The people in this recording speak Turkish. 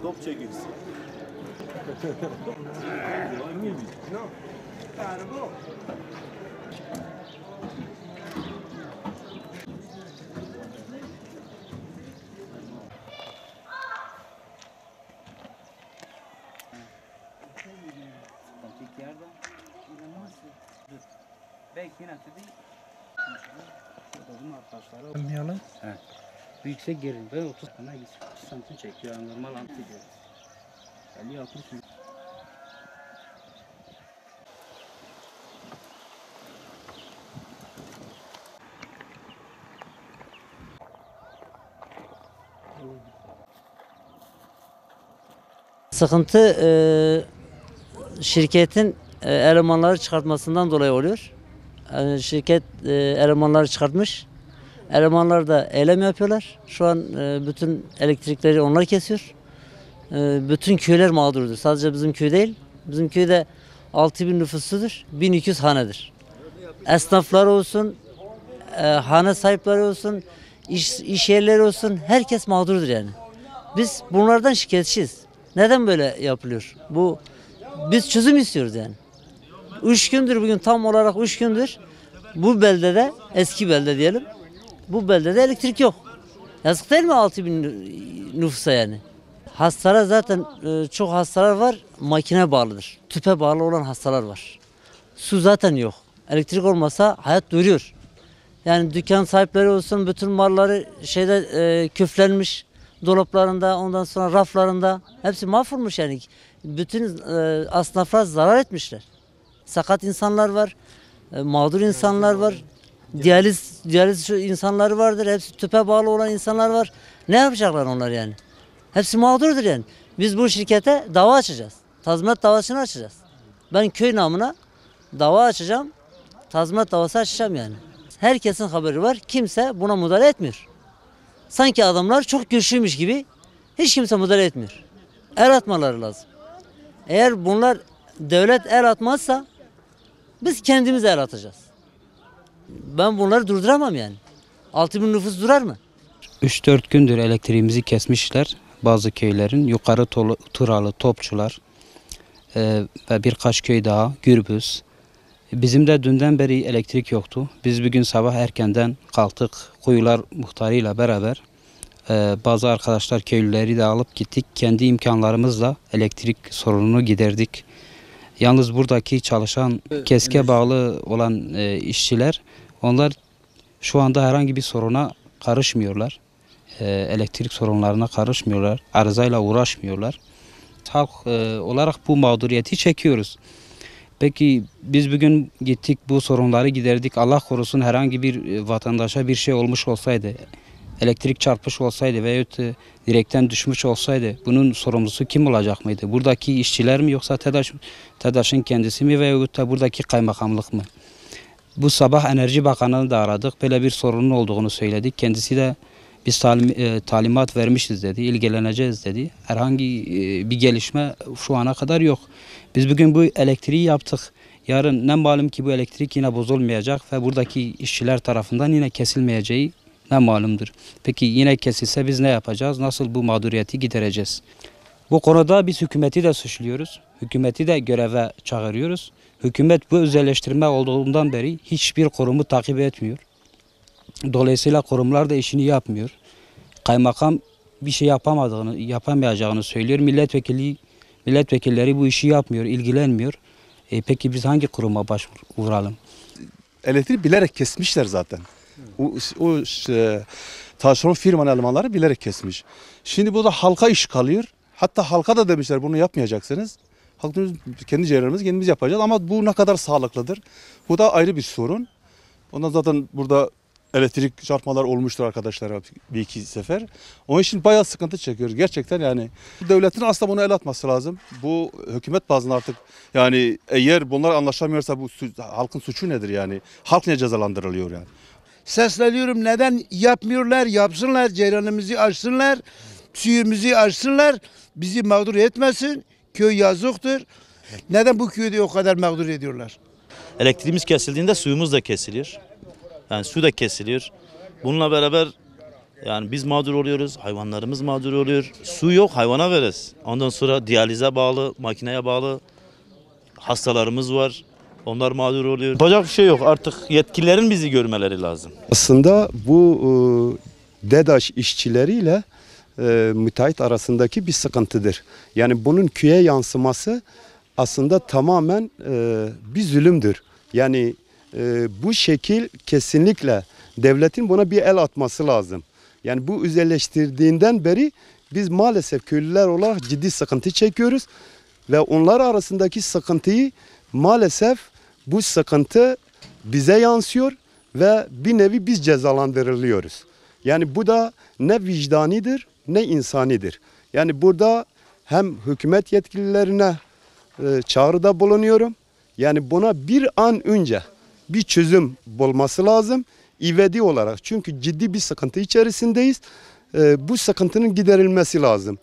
Top çekiyorsun. Yüksek gerin. Ben 30 santim çekiyor. Yani normal antı diyor. 50-60. Sıkıntı şirketin elemanları çıkartmasından dolayı oluyor. Yani şirket elemanları çıkartmış. Elemanlar da eylem yapıyorlar. Şu an bütün elektrikleri onlar kesiyor. Bütün köyler mağdurdur. Sadece bizim köy değil. Bizim köyde 6000 nüfusludur. 1200 hanedir. Esnaflar olsun, hane sahipleri olsun, iş yerleri olsun, herkes mağdurdur yani. Biz bunlardan şikayetçiyiz. Neden böyle yapılıyor? Biz çözüm istiyoruz yani. 3 gündür bugün tam olarak 3 gündür bu beldede, eski belde diyelim, bu beldede elektrik yok. Yazık değil mi 6000 nüfusa yani? Hastalar zaten çok hastalar var, makine bağlıdır. Tüpe bağlı olan hastalar var. Su zaten yok. Elektrik olmasa hayat duruyor. Yani dükkan sahipleri olsun, bütün malları küflenmiş, dolaplarında, ondan sonra raflarında hepsi mahvolmuş yani. Bütün esnaflar zarar etmişler. Sakat insanlar var, mağdur insanlar var, diyaliz insanları vardır, hepsi tüpe bağlı olan insanlar var. Ne yapacaklar onlar yani? Hepsi mağdurdur yani. Biz bu şirkete dava açacağız. Tazminat davasını açacağız. Ben köy namına dava açacağım. Tazminat davası açacağım yani. Herkesin haberi var. Kimse buna müdahale etmiyor. Sanki adamlar çok güçlüymüş gibi hiç kimse müdahale etmiyor. El atmaları lazım. Eğer bunlar devlet el atmazsa biz kendimiz el atacağız. Ben bunları durduramam yani. 6000 nüfus durar mı? 3-4 gündür elektriğimizi kesmişler. Bazı köylerin yukarı Turalı, Topçular ve birkaç köy daha, Gürbüz. Bizim de dünden beri elektrik yoktu. Biz bugün sabah erkenden kalktık. Kuyular muhtarıyla beraber bazı arkadaşlar köylüleri de alıp gittik. Kendi imkanlarımızla elektrik sorununu giderdik. Yalnız buradaki çalışan KESK'e bağlı olan işçiler, onlar şu anda herhangi bir soruna karışmıyorlar. Elektrik sorunlarına karışmıyorlar. Arızayla uğraşmıyorlar. Halk olarak bu mağduriyeti çekiyoruz. Peki biz bugün gittik, bu sorunları giderdik. Allah korusun herhangi bir vatandaşa bir şey olmuş olsaydı, elektrik çarpmış olsaydı veyahut direkten düşmüş olsaydı bunun sorumlusu kim olacak mıydı? Buradaki işçiler mi yoksa TEDAŞ'ın kendisi mi veyahut da buradaki kaymakamlık mı? Bu sabah Enerji Bakanı'nı da aradık. Böyle bir sorunun olduğunu söyledik. Kendisi de biz talimat vermişiz dedi, ilgileneceğiz dedi. Herhangi bir gelişme şu ana kadar yok. Biz bugün bu elektriği yaptık. Yarın ne malum ki bu elektrik yine bozulmayacak ve buradaki işçiler tarafından yine kesilmeyeceği ne malumdur. Peki yine kesilse biz ne yapacağız? Nasıl bu mağduriyeti gidereceğiz? Bu konuda biz hükümeti de suçluyoruz. Hükümeti de göreve çağırıyoruz. Hükümet bu özelleştirme olduğundan beri hiçbir kurumu takip etmiyor. Dolayısıyla kurumlar da işini yapmıyor. Kaymakam bir şey yapamayacağını söylüyor. Milletvekilleri bu işi yapmıyor, ilgilenmiyor. Peki biz hangi kuruma başvuralım? Elektriği bilerek kesmişler zaten. Taşeron firmanın elemanları bilerek kesmiş. Şimdi bu da halka iş kalıyor. Hatta halka da demişler bunu yapmayacaksınız. Halkımız kendi ciğerlerimizi kendimiz yapacağız ama bu ne kadar sağlıklıdır? Bu da ayrı bir sorun. Ondan zaten burada elektrik çarpmalar olmuştur arkadaşlar bir iki sefer. Onun için bayağı sıkıntı çekiyoruz gerçekten yani. Devletin aslında bunu el atması lazım. Bu hükümet bazında artık yani eğer bunlar anlaşamıyorsa bu halkın suçu nedir yani? Halk ne cezalandırılıyor yani? Sesleniyorum, neden yapmıyorlar? Yapsınlar, ceyranımızı açsınlar, suyumuzu açsınlar, bizi mağdur etmesin. Köy yazıktır. Neden bu köyü o kadar mağdur ediyorlar? Elektriğimiz kesildiğinde suyumuz da kesiliyor. Yani su da kesiliyor. Bununla beraber Yani biz mağdur oluyoruz, hayvanlarımız mağdur oluyor. Su yok, hayvana veririz. Ondan sonra diyalize bağlı, makineye bağlı hastalarımız var. Onlar mağdur oluyor. Yapacak bir şey yok. Artık yetkililerin bizi görmeleri lazım. Aslında bu DEDAŞ işçileriyle müteahhit arasındaki bir sıkıntıdır. Yani bunun köye yansıması aslında tamamen bir zulümdür. Yani bu şekil kesinlikle devletin buna bir el atması lazım. Yani bu özelleştirdiğinden beri biz maalesef köylüler olarak ciddi sıkıntı çekiyoruz. Ve onlar arasındaki sıkıntıyı maalesef bu sıkıntı bize yansıyor ve bir nevi biz cezalandırılıyoruz. Yani bu da ne vicdanidir ne insanidir. Yani burada hem hükümet yetkililerine çağrıda bulunuyorum. Yani buna bir an önce bir çözüm bulması lazım. İvedi olarak çünkü ciddi bir sıkıntı içerisindeyiz. Bu sıkıntının giderilmesi lazım.